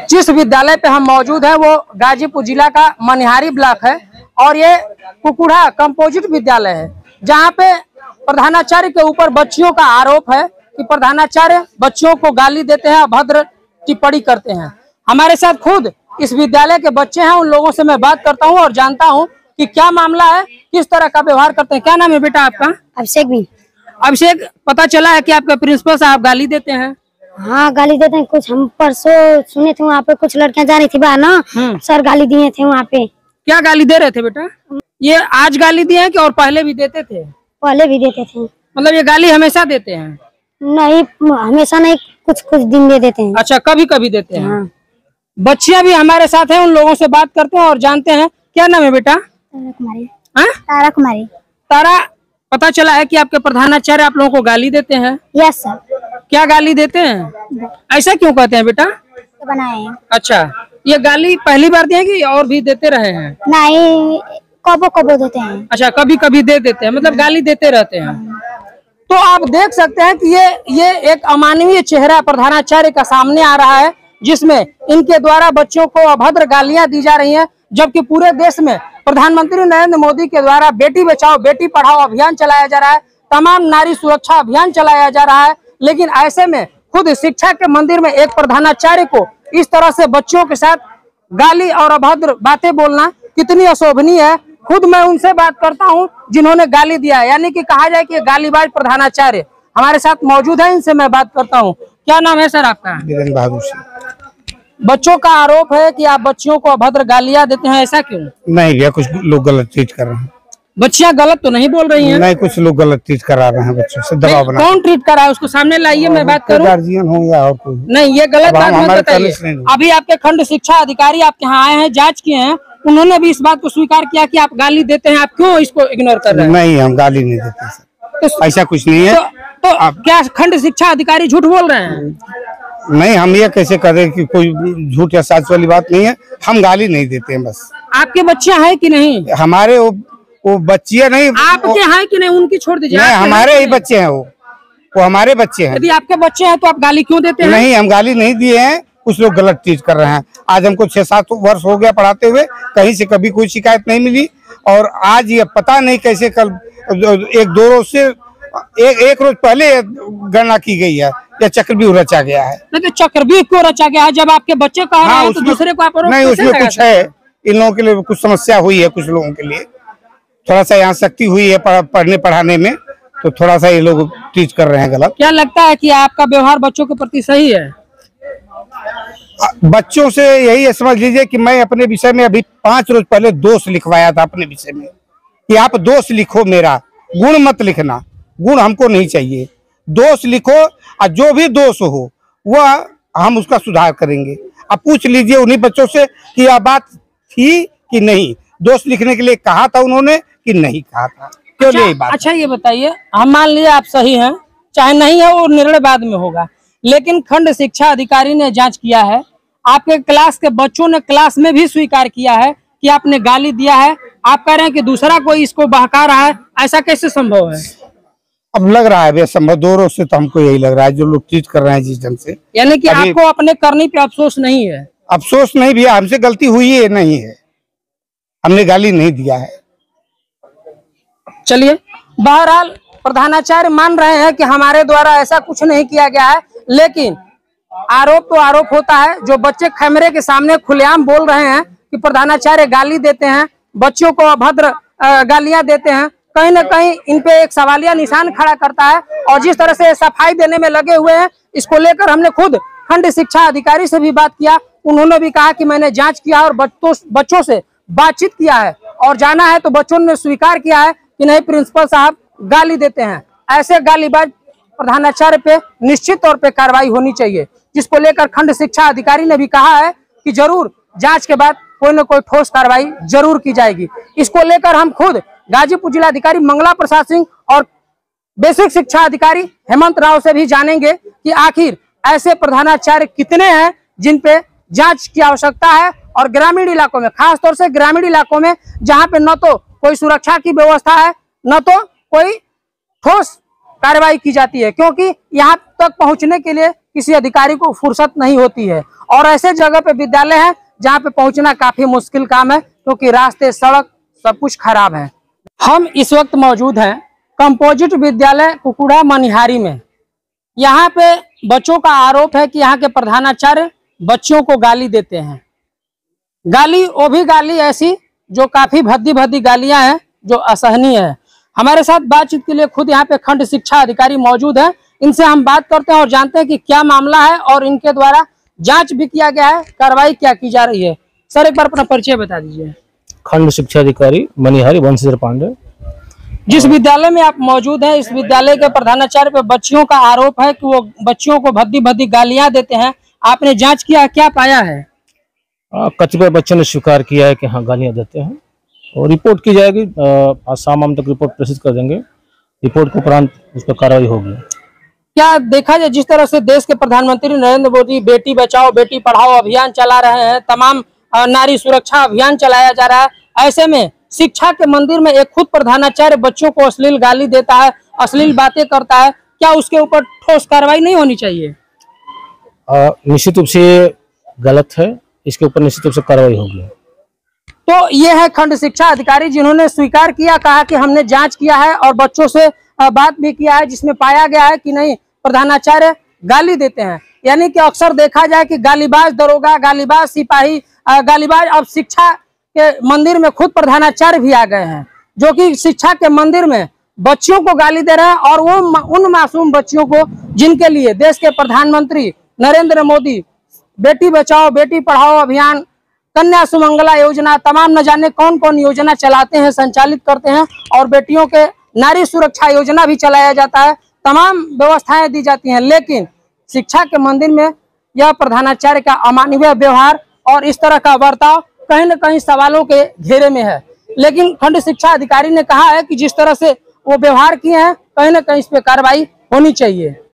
जिस विद्यालय पे हम मौजूद हैं वो गाजीपुर जिला का मनिहारी ब्लॉक है और ये कुकुड़ा कंपोजिट विद्यालय है, जहाँ पे प्रधानाचार्य के ऊपर बच्चियों का आरोप है कि प्रधानाचार्य बच्चियों को गाली देते हैं, अभद्र टिप्पणी करते हैं। हमारे साथ खुद इस विद्यालय के बच्चे हैं, उन लोगों से मैं बात करता हूँ और जानता हूँ कि क्या मामला है, किस तरह का व्यवहार करते हैं। क्या नाम है बेटा आपका? अभिषेक भी। अभिषेक, पता चला है कि आपके प्रिंसिपल साहब गाली देते हैं? हाँ, गाली देते हैं। कुछ हम परसों सुने थे, वहाँ पे कुछ लड़कियां जा रही थी बाहर ना, सर गाली दिए थे वहाँ पे। क्या गाली दे रहे थे बेटा? ये आज गाली दिए हैं कि और पहले भी देते थे? पहले भी देते थे। मतलब ये गाली हमेशा देते हैं? नहीं, हमेशा नहीं, कुछ कुछ दिन दे देते हैं। अच्छा, कभी कभी देते हैं। हाँ। बच्चियां भी हमारे साथ हैं, उन लोगों से बात करते हैं और जानते हैं। क्या नाम है बेटा? तारा कुमारी। तारा कुमारी। तारा, पता चला है कि आपके प्रधानाचार्य आप लोगों को गाली देते हैं? Yes sir. क्या गाली देते हैं? ऐसा क्यों कहते हैं बेटा? बनाए हैं। अच्छा, ये गाली पहली बार दिए कि और भी देते रहे हैं? नहीं, कबो कबो देते हैं। अच्छा, कभी कभी दे देते हैं, मतलब गाली देते रहते हैं। तो आप देख सकते हैं कि ये एक अमानवीय चेहरा प्रधानाचार्य का सामने आ रहा है, जिसमें इनके द्वारा बच्चों को अभद्र गालियां दी जा रही हैं, जबकि पूरे देश में प्रधानमंत्री नरेंद्र मोदी के द्वारा बेटी बचाओ बेटी पढ़ाओ अभियान चलाया जा रहा है, तमाम नारी सुरक्षा अभियान चलाया जा रहा है। लेकिन ऐसे में खुद शिक्षा के मंदिर में एक प्रधानाचार्य को इस तरह से बच्चों के साथ गाली और अभद्र बातें बोलना कितनी अशोभनीय है। खुद मैं उनसे बात करता हूं जिन्होंने गाली दिया है, यानी कि कहा जाए कि गालीबाज प्रधानाचार्य हमारे साथ मौजूद है, इनसे मैं बात करता हूं। क्या नाम है सर आपका? बहादुर सिंह। बच्चों का आरोप है कि आप बच्चियों को अभद्र गालियां देते हैं, ऐसा क्यों? नहीं भैया, कुछ लोग गलत चीज कर रहे हैं। बच्चियां गलत तो नहीं बोल रही हैं? नहीं, कुछ लोग गलत चीज करा रहे हैं, बच्चों से दबाव बना। कौन ट्रीट करा है उसको सामने लाइए, मैं बात करूं। गार्जियन हो या और कोई। नहीं, ये गलत बात मत बताइए। अभी आपके खंड शिक्षा अधिकारी आपके यहाँ आए हैं, जांच किए हैं, उन्होंने भी इस बात को स्वीकार किया कि आप गाली देते हैं। आप क्यों इसको इग्नोर कर रहे हैं? नहीं, हम गाली नहीं देते सर, ऐसा कुछ नहीं है। तो क्या खंड शिक्षा अधिकारी झूठ बोल रहे हैं? नहीं, हम ये कैसे करें कि कोई झूठ या सच वाली बात नहीं है। हम गाली नहीं देते हैं बस। आपके बच्चे हैं कि नहीं? हमारे वो बच्चियां नहीं। आपके हैं कि नहीं, उनकी छोड़ दीजिए। नहीं, हमारे ही बच्चे हैं, वो हमारे बच्चे हैं। यदि आपके बच्चे हैं तो आप गाली क्यों देते हैं? नहीं, हम गाली नहीं दिए हैं, कुछ लोग गलत चीज कर रहे हैं। आज हमको 6-7 वर्ष हो गया पढ़ाते हुए, कहीं से कभी कोई शिकायत नहीं मिली। और आज ये पता नहीं कैसे कल 1-2 रोज से एक रोज पहले गणना की गई है, या चक्रव्यूह रचा गया है। नहीं तो चक्रव्यूह क्यों रचा गया है? जब आपके बच्चे कह रहे हैं तो दूसरे को आप नहीं, उसमें कुछ है, इन लोगों के लिए कुछ समस्या हुई है, कुछ लोगों के लिए थोड़ा सा यहाँ सख्ती हुई है पढ़ने पढ़ाने में, तो थोड़ा सा ये लोग टीच कर रहे हैं गलत। क्या लगता है कि आपका व्यवहार बच्चों के प्रति सही है? बच्चों से यही समझ लीजिए कि मैं अपने विषय में अभी 5 रोज पहले दोष लिखवाया था अपने विषय में, कि आप दोष लिखो, मेरा गुण मत लिखना, गुण हमको नहीं चाहिए, दोष लिखो, और जो भी दोष हो वह हम उसका सुधार करेंगे। आप पूछ लीजिए उन्हीं बच्चों से कि यह बात थी कि नहीं, दोष लिखने के लिए कहा था उन्होंने कि नहीं कहा था, क्यों नहीं बात। अच्छा, ये बताइए, हम मान लिया आप सही हैं, चाहे नहीं है वो निर्णय बाद में होगा, लेकिन खंड शिक्षा अधिकारी ने जांच किया है, आपके क्लास के बच्चों ने क्लास में भी स्वीकार किया है कि आपने गाली दिया है। आप कह रहे हैं कि दूसरा कोई इसको बहका रहा है, ऐसा कैसे संभव है? अब लग रहा है संभव 2 रोज से तो हमको यही लग रहा है, जो लोग चीज कर रहे हैं जिस ढंग से। यानी कि आपको अपने करने पे अफसोस नहीं है? अफसोस नहीं भी, हमसे गलती हुई है नहीं है, हमने गाली नहीं दिया है। चलिए, बहरहाल प्रधानाचार्य मान रहे हैं कि हमारे द्वारा ऐसा कुछ नहीं किया गया है, लेकिन आरोप तो आरोप होता है। जो बच्चे कैमरे के सामने खुलेआम बोल रहे हैं कि प्रधानाचार्य गाली देते हैं, बच्चों को अभद्र गालियां देते हैं, कहीं न कहीं इन पे एक सवालिया निशान खड़ा करता है। और जिस तरह से सफाई देने में लगे हुए हैं, इसको लेकर हमने खुद खंड शिक्षा अधिकारी से भी बात किया। उन्होंने भी कहा कि मैंने जांच किया और बच्चों से बातचीत किया है और जाना है, तो बच्चों ने स्वीकार किया है कि नहीं, प्रिंसिपल साहब गाली देते हैं। ऐसे गालीबाज प्रधानाचार्य पे निश्चित तौर पे कार्रवाई होनी चाहिए, जिसको लेकर खंड शिक्षा अधिकारी ने भी कहा है कि जरूर जांच के बाद कोई न कोई ठोस कार्रवाई जरूर की जाएगी। इसको लेकर हम खुद गाजीपुर जिलाधिकारी मंगला प्रसाद सिंह और बेसिक शिक्षा अधिकारी हेमंत राव से भी जानेंगे कि आखिर ऐसे प्रधानाचार्य कितने हैं जिन पे जांच की आवश्यकता है। और ग्रामीण इलाकों में, खासतौर से ग्रामीण इलाकों में, जहां पे न तो कोई सुरक्षा की व्यवस्था है न तो कोई ठोस कार्रवाई की जाती है, क्योंकि यहाँ तक पहुंचने के लिए किसी अधिकारी को फुर्सत नहीं होती है। और ऐसे जगह पे विद्यालय है जहाँ पे पहुंचना काफी मुश्किल काम है, क्योंकि रास्ते, सड़क सब कुछ खराब है। हम इस वक्त मौजूद हैं कंपोजिट विद्यालय कुकुड़ा मनिहारी में। यहाँ पे बच्चों का आरोप है कि यहाँ के प्रधानाचार्य बच्चों को गाली देते हैं। गाली, वो भी गाली ऐसी जो काफी भद्दी भद्दी गालियां हैं, जो असहनीय है। हमारे साथ बातचीत के लिए खुद यहाँ पे खंड शिक्षा अधिकारी मौजूद है। इनसे हम बात करते हैं और जानते हैं कि क्या मामला है और इनके द्वारा जांच भी किया गया है, कार्रवाई क्या की जा रही है। सर, एक बार अपना परिचय बता दीजिए। खंड शिक्षा अधिकारी मनिहारी वंशीधर पांडे। जिस विद्यालय में आप मौजूद हैं, इस विद्यालय के प्रधानाचार्य पे बच्चियों का आरोप है कि वो बच्चियों को भद्दी भद्दी गालियां देते हैं। आपने जांच किया, क्या पाया है? कतिपय बच्चों ने स्वीकार किया है कि हाँ गालियां देते हैं और रिपोर्ट की जाएगी। आज शाम तक रिपोर्ट प्रेषित कर देंगे। रिपोर्ट के उपरांत उस पर कार्रवाई होगी। क्या देखा जाए, जिस तरह से देश के प्रधानमंत्री नरेंद्र मोदी बेटी बचाओ बेटी पढ़ाओ अभियान चला रहे हैं, तमाम नारी सुरक्षा अभियान चलाया जा रहा है, ऐसे में शिक्षा के मंदिर में एक खुद प्रधानाचार्य बच्चों को अश्लील गाली देता है, अश्लील बातें करता है, क्या उसके ऊपर ठोस कार्रवाई नहीं होनी चाहिए? निश्चित रूप से गलत है, इसके ऊपर निश्चित रूप से कार्रवाई होगी। तो ये है खंड शिक्षा अधिकारी जिन्होंने स्वीकार किया, कहा कि हमने जांच किया है और बच्चों से बात भी किया है, जिसमें पाया गया है कि नहीं, प्रधानाचार्य गाली देते हैं। यानी कि अक्सर देखा जाए कि गालीबाज दरोगा, गालीबाज सिपाही, गालीबाज, अब शिक्षा के मंदिर में खुद प्रधानाचार्य भी आ गए हैं, जो कि शिक्षा के मंदिर में बच्चियों को गाली दे रहे हैं। और वो उन मासूम बच्चियों को जिनके लिए देश के प्रधानमंत्री नरेंद्र मोदी बेटी बचाओ बेटी पढ़ाओ अभियान, कन्या सुमंगला योजना, तमाम न जाने कौन कौन योजना चलाते हैं, संचालित करते हैं, और बेटियों के नारी सुरक्षा योजना भी चलाया जाता है, तमाम व्यवस्थाएं दी जाती हैं। लेकिन शिक्षा के मंदिर में यह प्रधानाचार्य का अमानवीय व्यवहार और इस तरह का बर्ताव कहीं न कहीं सवालों के घेरे में है। लेकिन खंड शिक्षा अधिकारी ने कहा है कि जिस तरह से वो व्यवहार किए हैं, कहीं न कहीं इस पे कार्रवाई होनी चाहिए।